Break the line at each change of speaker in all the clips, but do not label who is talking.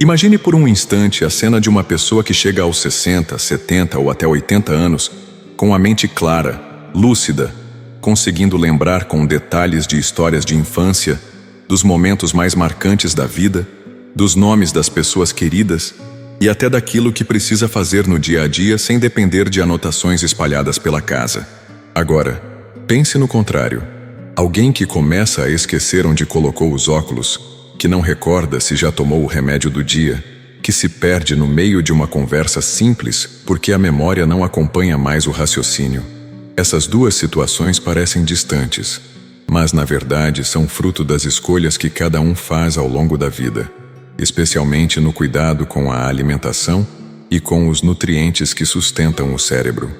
Imagine por um instante a cena de uma pessoa que chega aos 60, 70 ou até 80 anos, com a mente clara, lúcida, conseguindo lembrar com detalhes de histórias de infância, dos momentos mais marcantes da vida, dos nomes das pessoas queridas e até daquilo que precisa fazer no dia a dia sem depender de anotações espalhadas pela casa. Agora, pense no contrário. Alguém que começa a esquecer onde colocou os óculos, que não recorda se já tomou o remédio do dia, que se perde no meio de uma conversa simples porque a memória não acompanha mais o raciocínio. Essas duas situações parecem distantes, mas na verdade são fruto das escolhas que cada um faz ao longo da vida, especialmente no cuidado com a alimentação e com os nutrientes que sustentam o cérebro.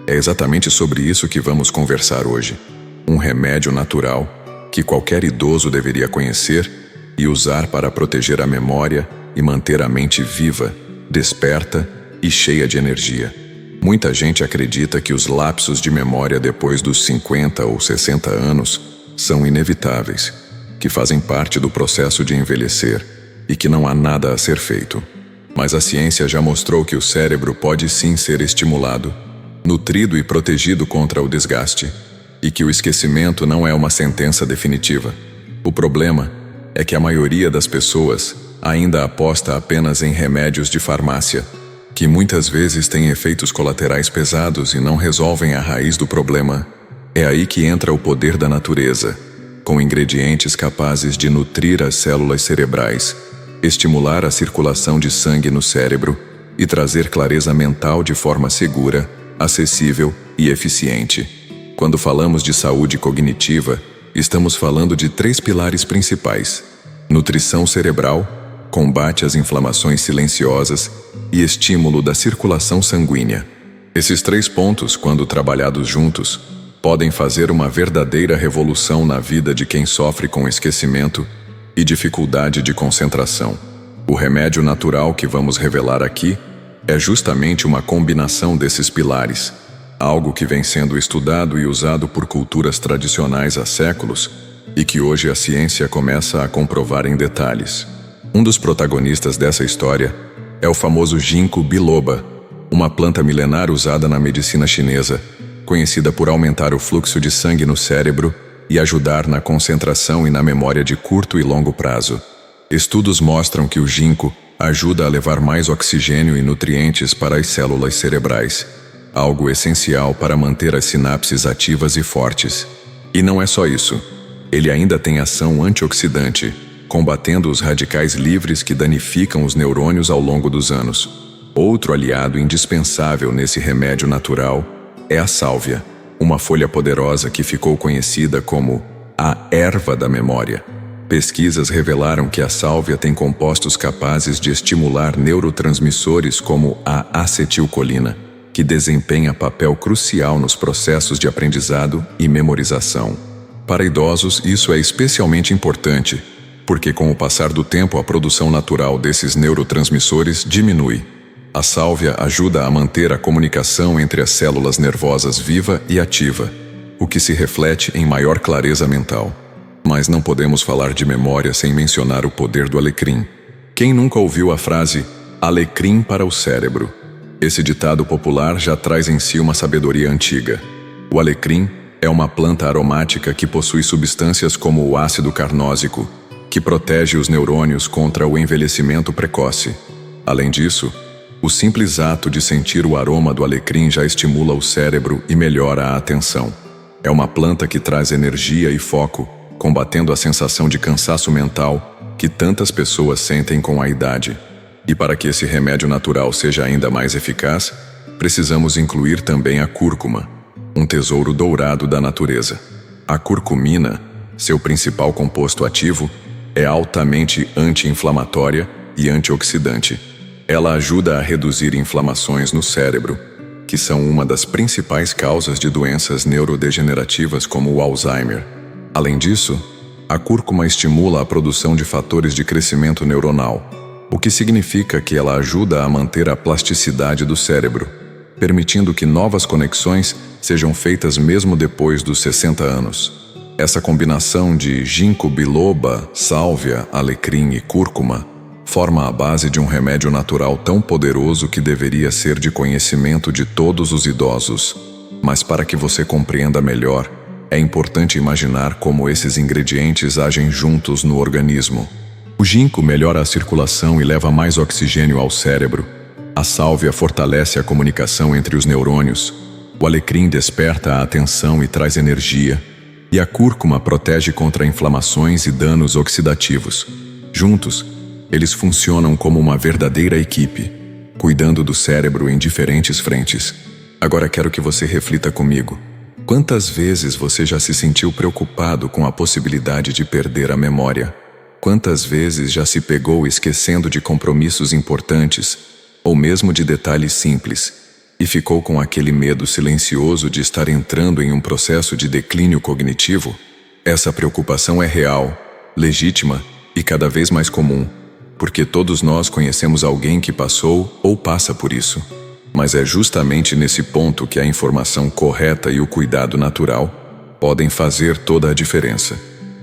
É exatamente sobre isso que vamos conversar hoje. Um remédio natural que qualquer idoso deveria conhecer e usar para proteger a memória e manter a mente viva, desperta e cheia de energia. Muita gente acredita que os lapsos de memória depois dos 50 ou 60 anos são inevitáveis, que fazem parte do processo de envelhecer e que não há nada a ser feito. Mas a ciência já mostrou que o cérebro pode sim ser estimulado, nutrido e protegido contra o desgaste, e que o esquecimento não é uma sentença definitiva. O problema é que a maioria das pessoas ainda aposta apenas em remédios de farmácia, que muitas vezes têm efeitos colaterais pesados e não resolvem a raiz do problema. É aí que entra o poder da natureza, com ingredientes capazes de nutrir as células cerebrais, estimular a circulação de sangue no cérebro e trazer clareza mental de forma segura, acessível e eficiente. Quando falamos de saúde cognitiva, estamos falando de 3 pilares principais: nutrição cerebral, combate às inflamações silenciosas e estímulo da circulação sanguínea. Esses 3 pontos, quando trabalhados juntos, podem fazer uma verdadeira revolução na vida de quem sofre com esquecimento e dificuldade de concentração. O remédio natural que vamos revelar aqui é justamente uma combinação desses pilares, algo que vem sendo estudado e usado por culturas tradicionais há séculos e que hoje a ciência começa a comprovar em detalhes. Um dos protagonistas dessa história é o famoso ginkgo biloba, uma planta milenar usada na medicina chinesa, conhecida por aumentar o fluxo de sangue no cérebro e ajudar na concentração e na memória de curto e longo prazo. Estudos mostram que o ginkgo ajuda a levar mais oxigênio e nutrientes para as células cerebrais, algo essencial para manter as sinapses ativas e fortes. E não é só isso. Ele ainda tem ação antioxidante, combatendo os radicais livres que danificam os neurônios ao longo dos anos. Outro aliado indispensável nesse remédio natural é a sálvia, uma folha poderosa que ficou conhecida como a erva da memória. Pesquisas revelaram que a sálvia tem compostos capazes de estimular neurotransmissores como a acetilcolina, que desempenha papel crucial nos processos de aprendizado e memorização. Para idosos, isso é especialmente importante, porque com o passar do tempo a produção natural desses neurotransmissores diminui. A sálvia ajuda a manter a comunicação entre as células nervosas viva e ativa, o que se reflete em maior clareza mental. Mas não podemos falar de memória sem mencionar o poder do alecrim. Quem nunca ouviu a frase "alecrim para o cérebro"? Esse ditado popular já traz em si uma sabedoria antiga. O alecrim é uma planta aromática que possui substâncias como o ácido carnósico, que protege os neurônios contra o envelhecimento precoce. Além disso, o simples ato de sentir o aroma do alecrim já estimula o cérebro e melhora a atenção. É uma planta que traz energia e foco, combatendo a sensação de cansaço mental que tantas pessoas sentem com a idade. E para que esse remédio natural seja ainda mais eficaz, precisamos incluir também a cúrcuma, um tesouro dourado da natureza. A curcumina, seu principal composto ativo, é altamente anti-inflamatória e antioxidante. Ela ajuda a reduzir inflamações no cérebro, que são uma das principais causas de doenças neurodegenerativas como o Alzheimer. Além disso, a cúrcuma estimula a produção de fatores de crescimento neuronal, o que significa que ela ajuda a manter a plasticidade do cérebro, permitindo que novas conexões sejam feitas mesmo depois dos 60 anos. Essa combinação de ginkgo biloba, sálvia, alecrim e cúrcuma forma a base de um remédio natural tão poderoso que deveria ser de conhecimento de todos os idosos. Mas para que você compreenda melhor, é importante imaginar como esses ingredientes agem juntos no organismo. O ginkgo melhora a circulação e leva mais oxigênio ao cérebro. A sálvia fortalece a comunicação entre os neurônios. O alecrim desperta a atenção e traz energia. E a cúrcuma protege contra inflamações e danos oxidativos. Juntos, eles funcionam como uma verdadeira equipe, cuidando do cérebro em diferentes frentes. Agora quero que você reflita comigo. Quantas vezes você já se sentiu preocupado com a possibilidade de perder a memória? Quantas vezes já se pegou esquecendo de compromissos importantes, ou mesmo de detalhes simples, e ficou com aquele medo silencioso de estar entrando em um processo de declínio cognitivo? Essa preocupação é real, legítima e cada vez mais comum, porque todos nós conhecemos alguém que passou ou passa por isso. Mas é justamente nesse ponto que a informação correta e o cuidado natural podem fazer toda a diferença.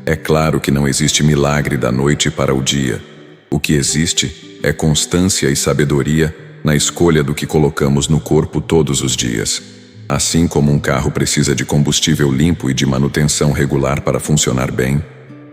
É claro que não existe milagre da noite para o dia. O que existe é constância e sabedoria na escolha do que colocamos no corpo todos os dias. Assim como um carro precisa de combustível limpo e de manutenção regular para funcionar bem,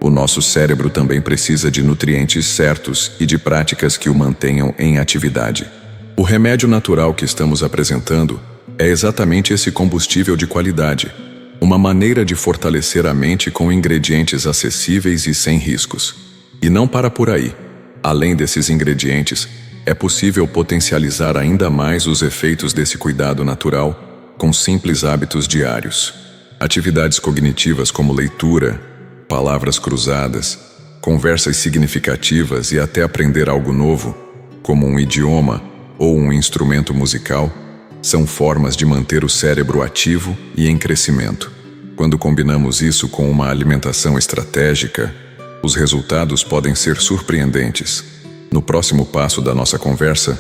o nosso cérebro também precisa de nutrientes certos e de práticas que o mantenham em atividade. O remédio natural que estamos apresentando é exatamente esse combustível de qualidade, uma maneira de fortalecer a mente com ingredientes acessíveis e sem riscos. E não para por aí. Além desses ingredientes, é possível potencializar ainda mais os efeitos desse cuidado natural com simples hábitos diários. Atividades cognitivas como leitura, palavras cruzadas, conversas significativas e até aprender algo novo, como um idioma ou um instrumento musical, são formas de manter o cérebro ativo e em crescimento. Quando combinamos isso com uma alimentação estratégica, os resultados podem ser surpreendentes. No próximo passo da nossa conversa,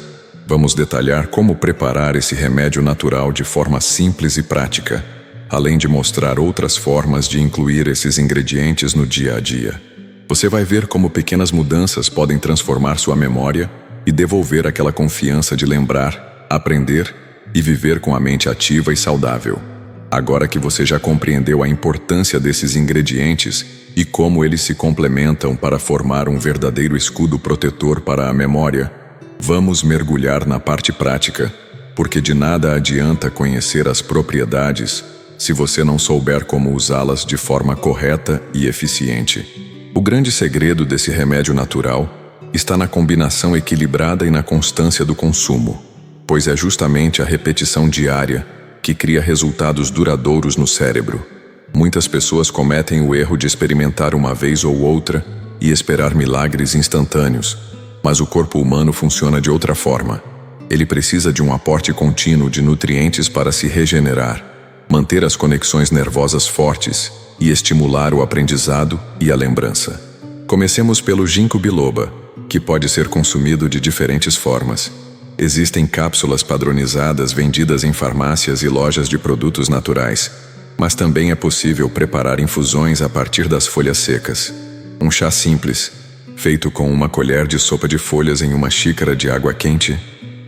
vamos detalhar como preparar esse remédio natural de forma simples e prática, além de mostrar outras formas de incluir esses ingredientes no dia a dia. Você vai ver como pequenas mudanças podem transformar sua memória e devolver aquela confiança de lembrar, aprender e viver com a mente ativa e saudável. Agora que você já compreendeu a importância desses ingredientes e como eles se complementam para formar um verdadeiro escudo protetor para a memória, vamos mergulhar na parte prática, porque de nada adianta conhecer as propriedades se você não souber como usá-las de forma correta e eficiente. O grande segredo desse remédio natural está na combinação equilibrada e na constância do consumo, pois é justamente a repetição diária que cria resultados duradouros no cérebro. Muitas pessoas cometem o erro de experimentar uma vez ou outra e esperar milagres instantâneos, mas o corpo humano funciona de outra forma. Ele precisa de um aporte contínuo de nutrientes para se regenerar, manter as conexões nervosas fortes e estimular o aprendizado e a lembrança. Comecemos pelo ginkgo biloba, que pode ser consumido de diferentes formas. Existem cápsulas padronizadas vendidas em farmácias e lojas de produtos naturais, mas também é possível preparar infusões a partir das folhas secas. Um chá simples, feito com uma colher de sopa de folhas em uma xícara de água quente,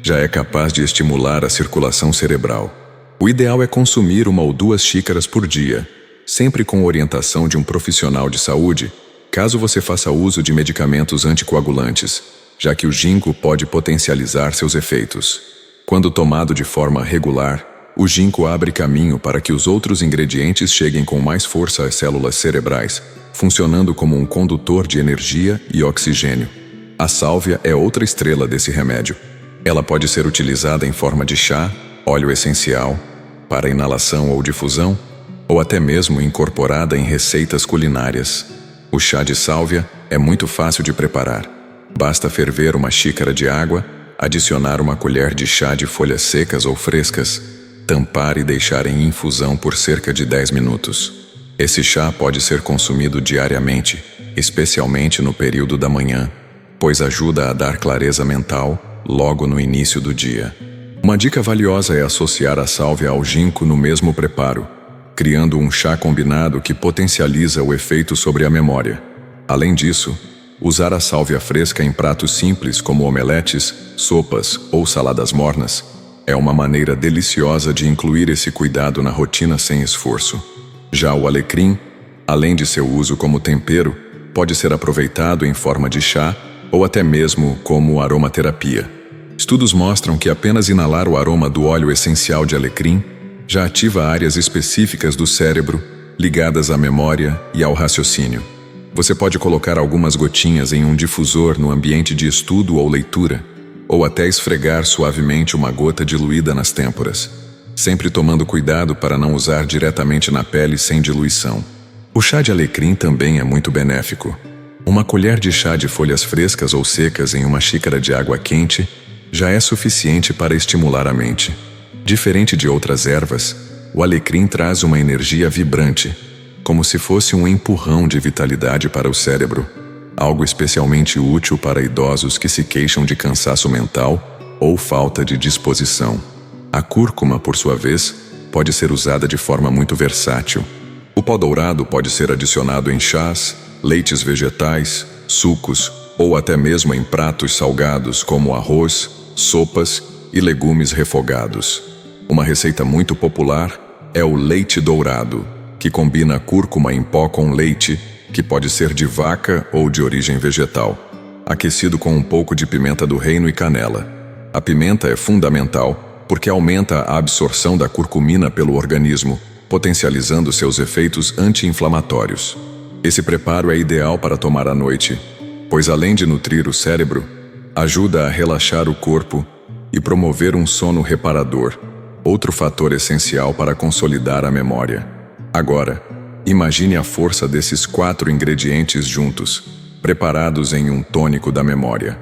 já é capaz de estimular a circulação cerebral. O ideal é consumir 1 ou 2 xícaras por dia, sempre com orientação de um profissional de saúde, caso você faça uso de medicamentos anticoagulantes, já que o ginkgo pode potencializar seus efeitos. Quando tomado de forma regular, o ginkgo abre caminho para que os outros ingredientes cheguem com mais força às células cerebrais, funcionando como um condutor de energia e oxigênio. A sálvia é outra estrela desse remédio. Ela pode ser utilizada em forma de chá, óleo essencial, para inalação ou difusão, ou até mesmo incorporada em receitas culinárias. O chá de sálvia é muito fácil de preparar. Basta ferver 1 xícara de água, adicionar 1 colher de chá de folhas secas ou frescas, tampar e deixar em infusão por cerca de 10 minutos. Esse chá pode ser consumido diariamente, especialmente no período da manhã, pois ajuda a dar clareza mental logo no início do dia. Uma dica valiosa é associar a sálvia ao ginkgo no mesmo preparo, criando um chá combinado que potencializa o efeito sobre a memória. Além disso, Usar a sálvia fresca em pratos simples como omeletes, sopas ou saladas mornas é uma maneira deliciosa de incluir esse cuidado na rotina sem esforço. Já o alecrim, além de seu uso como tempero, pode ser aproveitado em forma de chá ou até mesmo como aromaterapia. Estudos mostram que apenas inalar o aroma do óleo essencial de alecrim já ativa áreas específicas do cérebro ligadas à memória e ao raciocínio. Você pode colocar algumas gotinhas em um difusor no ambiente de estudo ou leitura, ou até esfregar suavemente uma gota diluída nas têmporas, sempre tomando cuidado para não usar diretamente na pele sem diluição. O chá de alecrim também é muito benéfico. Uma colher de chá de folhas frescas ou secas em uma xícara de água quente já é suficiente para estimular a mente. Diferente de outras ervas, o alecrim traz uma energia vibrante, como se fosse um empurrão de vitalidade para o cérebro, algo especialmente útil para idosos que se queixam de cansaço mental ou falta de disposição. A cúrcuma, por sua vez, pode ser usada de forma muito versátil. O pó dourado pode ser adicionado em chás, leites vegetais, sucos ou até mesmo em pratos salgados como arroz, sopas e legumes refogados. Uma receita muito popular é o leite dourado, que combina cúrcuma em pó com leite, que pode ser de vaca ou de origem vegetal, aquecido com um pouco de pimenta do reino e canela. A pimenta é fundamental porque aumenta a absorção da curcumina pelo organismo, potencializando seus efeitos anti-inflamatórios. Esse preparo é ideal para tomar à noite, pois além de nutrir o cérebro, ajuda a relaxar o corpo e promover um sono reparador, outro fator essencial para consolidar a memória. Agora, imagine a força desses 4 ingredientes juntos, preparados em um tônico da memória.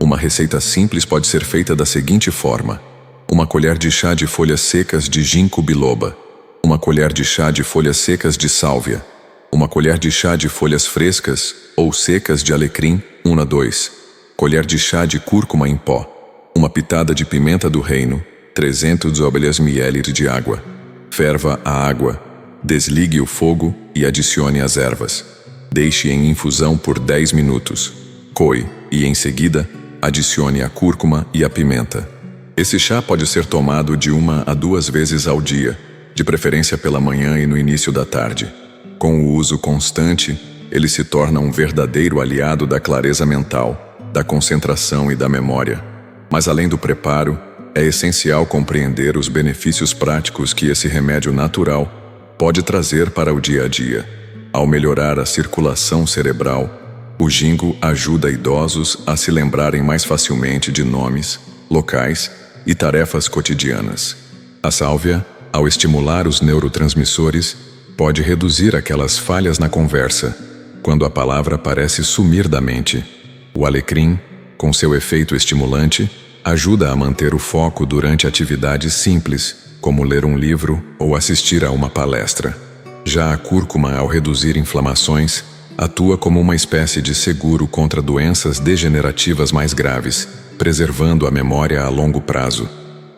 Uma receita simples pode ser feita da seguinte forma: uma colher de chá de folhas secas de ginkgo biloba, uma colher de chá de folhas secas de sálvia, uma colher de chá de folhas frescas ou secas de alecrim, 1 a 2, colher de chá de cúrcuma em pó, uma pitada de pimenta do reino, 300 ml de água. Ferva a água. Desligue o fogo e adicione as ervas. Deixe em infusão por 10 minutos. Coe e, em seguida, adicione a cúrcuma e a pimenta. Esse chá pode ser tomado de 1 a 2 vezes ao dia, de preferência pela manhã e no início da tarde. Com o uso constante, ele se torna um verdadeiro aliado da clareza mental, da concentração e da memória. Mas além do preparo, é essencial compreender os benefícios práticos que esse remédio natural pode trazer para o dia a dia. Ao melhorar a circulação cerebral, o ginkgo ajuda idosos a se lembrarem mais facilmente de nomes, locais e tarefas cotidianas. A sálvia, ao estimular os neurotransmissores, pode reduzir aquelas falhas na conversa, quando a palavra parece sumir da mente. O alecrim, com seu efeito estimulante, ajuda a manter o foco durante atividades simples, como ler um livro ou assistir a uma palestra. Já a cúrcuma, ao reduzir inflamações, atua como uma espécie de seguro contra doenças degenerativas mais graves, preservando a memória a longo prazo.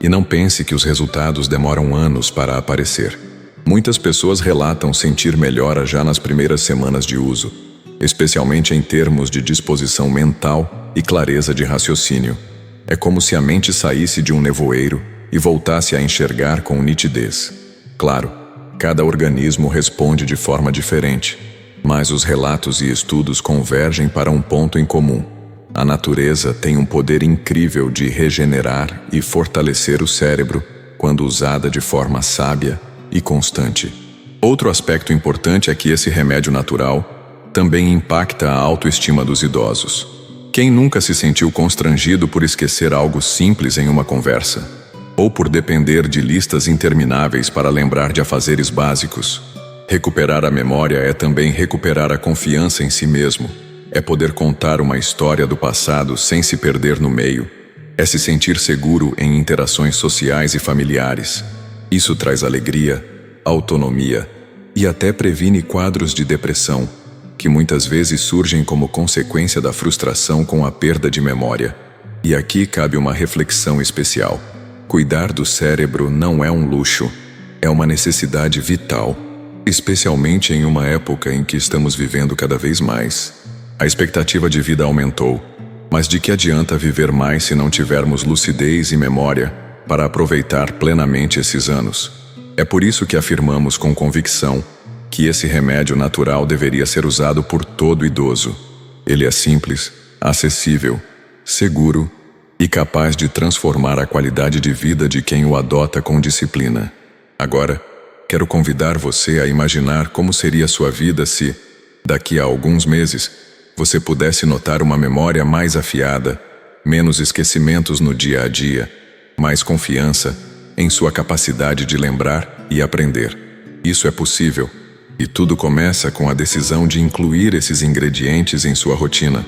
E não pense que os resultados demoram anos para aparecer. Muitas pessoas relatam sentir melhora já nas primeiras semanas de uso, especialmente em termos de disposição mental e clareza de raciocínio. É como se a mente saísse de um nevoeiro e voltasse a enxergar com nitidez. Claro, cada organismo responde de forma diferente, mas os relatos e estudos convergem para um ponto em comum. A natureza tem um poder incrível de regenerar e fortalecer o cérebro quando usada de forma sábia e constante. Outro aspecto importante é que esse remédio natural também impacta a autoestima dos idosos. Quem nunca se sentiu constrangido por esquecer algo simples em uma conversa? Ou por depender de listas intermináveis para lembrar de afazeres básicos? Recuperar a memória é também recuperar a confiança em si mesmo. É poder contar uma história do passado sem se perder no meio. É se sentir seguro em interações sociais e familiares. Isso traz alegria, autonomia e até previne quadros de depressão, que muitas vezes surgem como consequência da frustração com a perda de memória. E aqui cabe uma reflexão especial. Cuidar do cérebro não é um luxo, é uma necessidade vital, especialmente em uma época em que estamos vivendo cada vez mais A expectativa de vida aumentou, mas de que adianta viver mais se não tivermos lucidez e memória para aproveitar plenamente esses anos? É por isso que afirmamos com convicção que esse remédio natural deveria ser usado por todo idoso. Ele é simples, acessível, seguro e capaz de transformar a qualidade de vida de quem o adota com disciplina. Agora, quero convidar você a imaginar como seria sua vida se, daqui a alguns meses, você pudesse notar uma memória mais afiada, menos esquecimentos no dia a dia, mais confiança em sua capacidade de lembrar e aprender. Isso é possível, e tudo começa com a decisão de incluir esses ingredientes em sua rotina.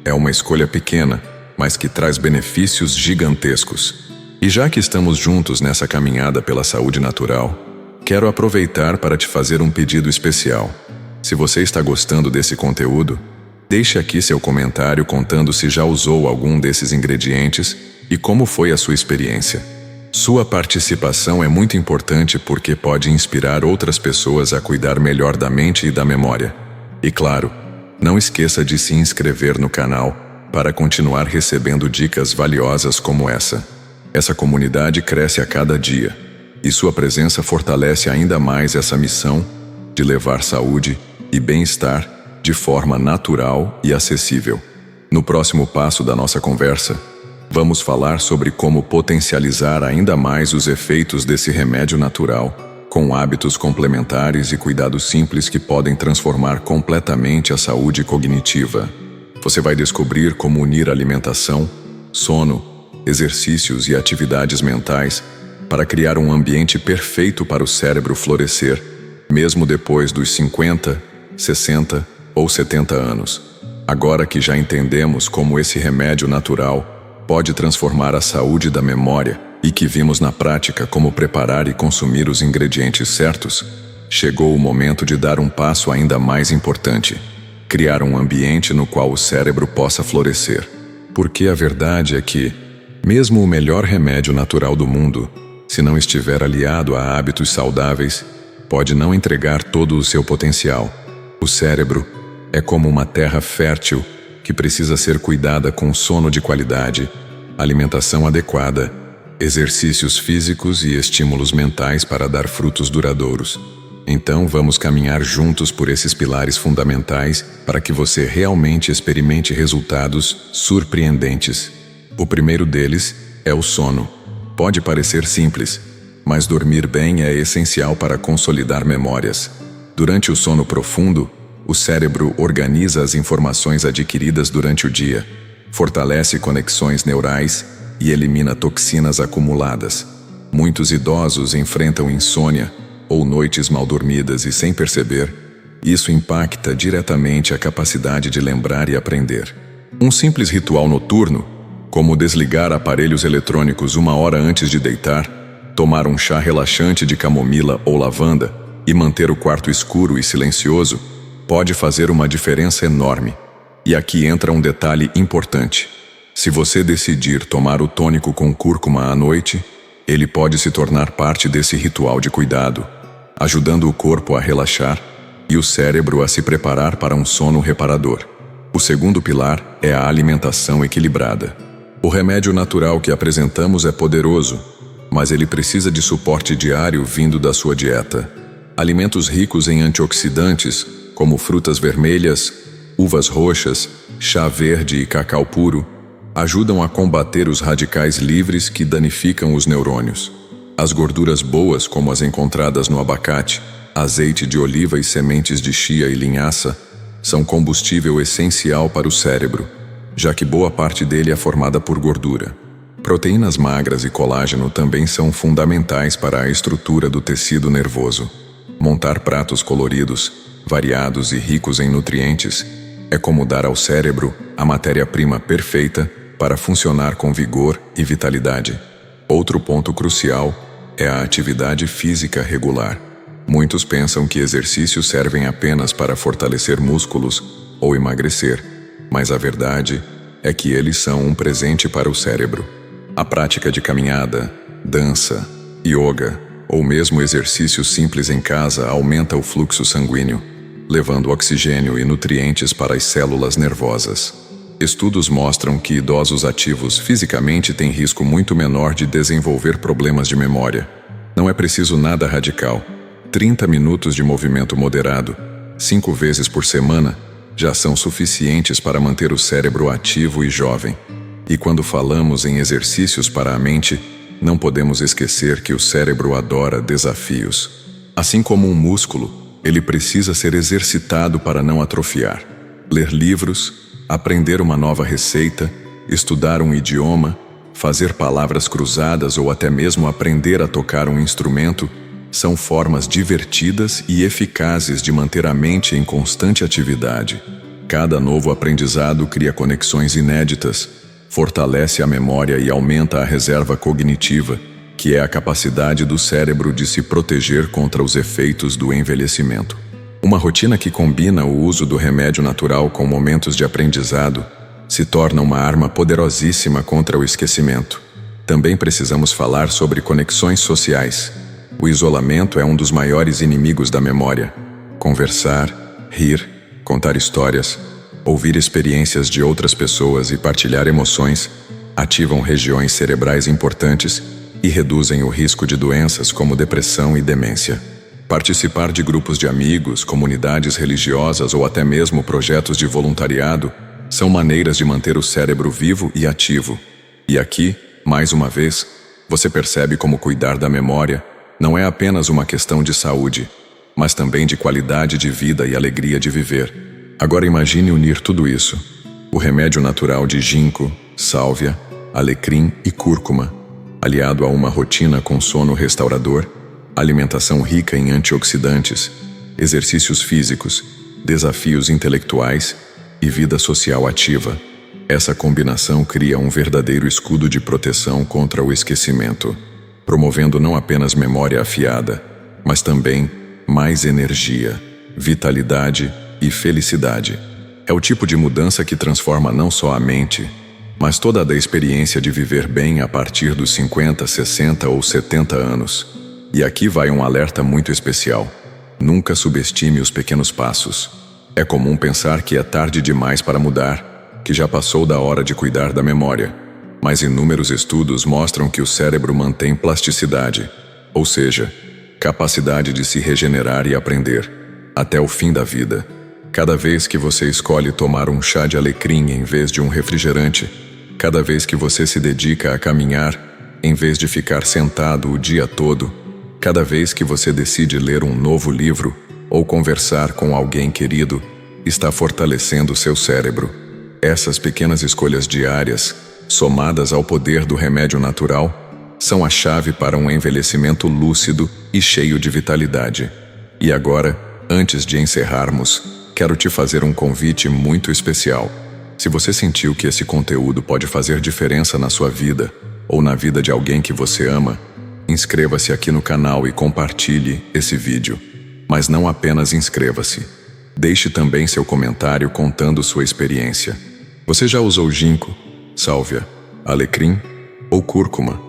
É uma escolha pequena, mas que traz benefícios gigantescos. E já que estamos juntos nessa caminhada pela saúde natural, quero aproveitar para te fazer um pedido especial. Se você está gostando desse conteúdo, deixe aqui seu comentário contando se já usou algum desses ingredientes e como foi a sua experiência. Sua participação é muito importante porque pode inspirar outras pessoas a cuidar melhor da mente e da memória. E claro, não esqueça de se inscrever no canal para continuar recebendo dicas valiosas como essa. Essa comunidade cresce a cada dia, e sua presença fortalece ainda mais essa missão de levar saúde e bem-estar de forma natural e acessível. No próximo passo da nossa conversa, vamos falar sobre como potencializar ainda mais os efeitos desse remédio natural, com hábitos complementares e cuidados simples que podem transformar completamente a saúde cognitiva. Você vai descobrir como unir alimentação, sono, exercícios e atividades mentais para criar um ambiente perfeito para o cérebro florescer, mesmo depois dos 50, 60 ou 70 anos. Agora que já entendemos como esse remédio natural pode transformar a saúde da memória e que vimos na prática como preparar e consumir os ingredientes certos, chegou o momento de dar um passo ainda mais importante: criar um ambiente no qual o cérebro possa florescer. Porque a verdade é que, mesmo o melhor remédio natural do mundo, se não estiver aliado a hábitos saudáveis, pode não entregar todo o seu potencial. O cérebro é como uma terra fértil que precisa ser cuidada com sono de qualidade, alimentação adequada, exercícios físicos e estímulos mentais para dar frutos duradouros. Então vamos caminhar juntos por esses pilares fundamentais para que você realmente experimente resultados surpreendentes. O primeiro deles é o sono. Pode parecer simples, mas dormir bem é essencial para consolidar memórias. Durante o sono profundo, o cérebro organiza as informações adquiridas durante o dia, fortalece conexões neurais e elimina toxinas acumuladas. Muitos idosos enfrentam insônia ou noites mal dormidas e, sem perceber, isso impacta diretamente a capacidade de lembrar e aprender. Um simples ritual noturno, como desligar aparelhos eletrônicos 1 hora antes de deitar, tomar um chá relaxante de camomila ou lavanda e manter o quarto escuro e silencioso, pode fazer uma diferença enorme. E aqui entra um detalhe importante. Se você decidir tomar o tônico com cúrcuma à noite, ele pode se tornar parte desse ritual de cuidado, ajudando o corpo a relaxar e o cérebro a se preparar para um sono reparador. O segundo pilar é a alimentação equilibrada. O remédio natural que apresentamos é poderoso, mas ele precisa de suporte diário vindo da sua dieta. Alimentos ricos em antioxidantes, como frutas vermelhas, uvas roxas, chá verde e cacau puro, ajudam a combater os radicais livres que danificam os neurônios. As gorduras boas, como as encontradas no abacate, azeite de oliva e sementes de chia e linhaça, são combustível essencial para o cérebro, já que boa parte dele é formada por gordura. Proteínas magras e colágeno também são fundamentais para a estrutura do tecido nervoso. Montar pratos coloridos, variados e ricos em nutrientes é como dar ao cérebro a matéria-prima perfeita para funcionar com vigor e vitalidade. Outro ponto crucial é a atividade física regular. Muitos pensam que exercícios servem apenas para fortalecer músculos ou emagrecer, mas a verdade é que eles são um presente para o cérebro. A prática de caminhada, dança, yoga ou mesmo exercícios simples em casa aumenta o fluxo sanguíneo, levando oxigênio e nutrientes para as células nervosas. Estudos mostram que idosos ativos fisicamente têm risco muito menor de desenvolver problemas de memória. Não é preciso nada radical. 30 minutos de movimento moderado, 5 vezes por semana, já são suficientes para manter o cérebro ativo e jovem. E quando falamos em exercícios para a mente, não podemos esquecer que o cérebro adora desafios. Assim como um músculo, ele precisa ser exercitado para não atrofiar. Ler livros, aprender uma nova receita, estudar um idioma, fazer palavras cruzadas ou até mesmo aprender a tocar um instrumento são formas divertidas e eficazes de manter a mente em constante atividade. Cada novo aprendizado cria conexões inéditas, fortalece a memória e aumenta a reserva cognitiva, que é a capacidade do cérebro de se proteger contra os efeitos do envelhecimento. Uma rotina que combina o uso do remédio natural com momentos de aprendizado se torna uma arma poderosíssima contra o esquecimento. Também precisamos falar sobre conexões sociais. O isolamento é um dos maiores inimigos da memória. Conversar, rir, contar histórias, ouvir experiências de outras pessoas e partilhar emoções ativam regiões cerebrais importantes e reduzem o risco de doenças como depressão e demência. Participar de grupos de amigos, comunidades religiosas ou até mesmo projetos de voluntariado são maneiras de manter o cérebro vivo e ativo. E aqui, mais uma vez, você percebe como cuidar da memória não é apenas uma questão de saúde, mas também de qualidade de vida e alegria de viver. Agora imagine unir tudo isso: o remédio natural de ginkgo, sálvia, alecrim e cúrcuma, aliado a uma rotina com sono restaurador, alimentação rica em antioxidantes, exercícios físicos, desafios intelectuais e vida social ativa. Essa combinação cria um verdadeiro escudo de proteção contra o esquecimento, promovendo não apenas memória afiada, mas também mais energia, vitalidade e felicidade. É o tipo de mudança que transforma não só a mente, mas toda a experiência de viver bem a partir dos 50, 60 ou 70 anos. E aqui vai um alerta muito especial. Nunca subestime os pequenos passos. É comum pensar que é tarde demais para mudar, que já passou da hora de cuidar da memória. Mas inúmeros estudos mostram que o cérebro mantém plasticidade, ou seja, capacidade de se regenerar e aprender, até o fim da vida. Cada vez que você escolhe tomar um chá de alecrim em vez de um refrigerante, cada vez que você se dedica a caminhar, em vez de ficar sentado o dia todo, cada vez que você decide ler um novo livro ou conversar com alguém querido, está fortalecendo seu cérebro. Essas pequenas escolhas diárias, somadas ao poder do remédio natural, são a chave para um envelhecimento lúcido e cheio de vitalidade. E agora, antes de encerrarmos, quero te fazer um convite muito especial. Se você sentiu que esse conteúdo pode fazer diferença na sua vida ou na vida de alguém que você ama, inscreva-se aqui no canal e compartilhe esse vídeo. Mas não apenas inscreva-se. Deixe também seu comentário contando sua experiência. Você já usou ginkgo, sálvia, alecrim ou cúrcuma?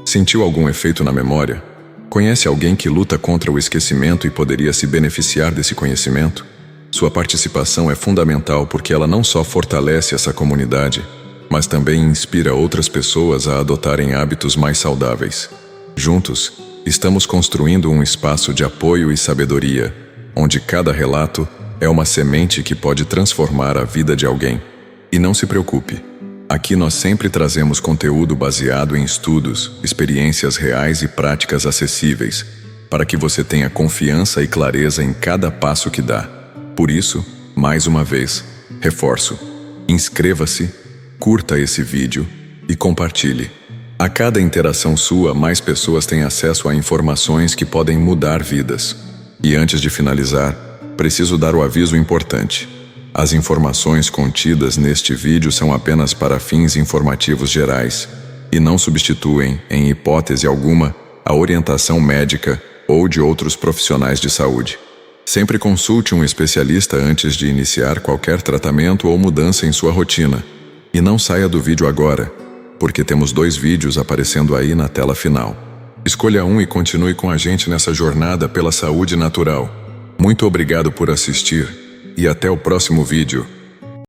Sentiu algum efeito na memória? Conhece alguém que luta contra o esquecimento e poderia se beneficiar desse conhecimento? Sua participação é fundamental porque ela não só fortalece essa comunidade, mas também inspira outras pessoas a adotarem hábitos mais saudáveis. Juntos, estamos construindo um espaço de apoio e sabedoria, onde cada relato é uma semente que pode transformar a vida de alguém. E não se preocupe, aqui nós sempre trazemos conteúdo baseado em estudos, experiências reais e práticas acessíveis, para que você tenha confiança e clareza em cada passo que dá. Por isso, mais uma vez, reforço: inscreva-se, curta esse vídeo e compartilhe. A cada interação sua, mais pessoas têm acesso a informações que podem mudar vidas. E antes de finalizar, preciso dar o aviso importante. As informações contidas neste vídeo são apenas para fins informativos gerais e não substituem, em hipótese alguma, a orientação médica ou de outros profissionais de saúde. Sempre consulte um especialista antes de iniciar qualquer tratamento ou mudança em sua rotina. E não saia do vídeo agora, porque temos 2 vídeos aparecendo aí na tela final. Escolha um e continue com a gente nessa jornada pela saúde natural. Muito obrigado por assistir e até o próximo vídeo.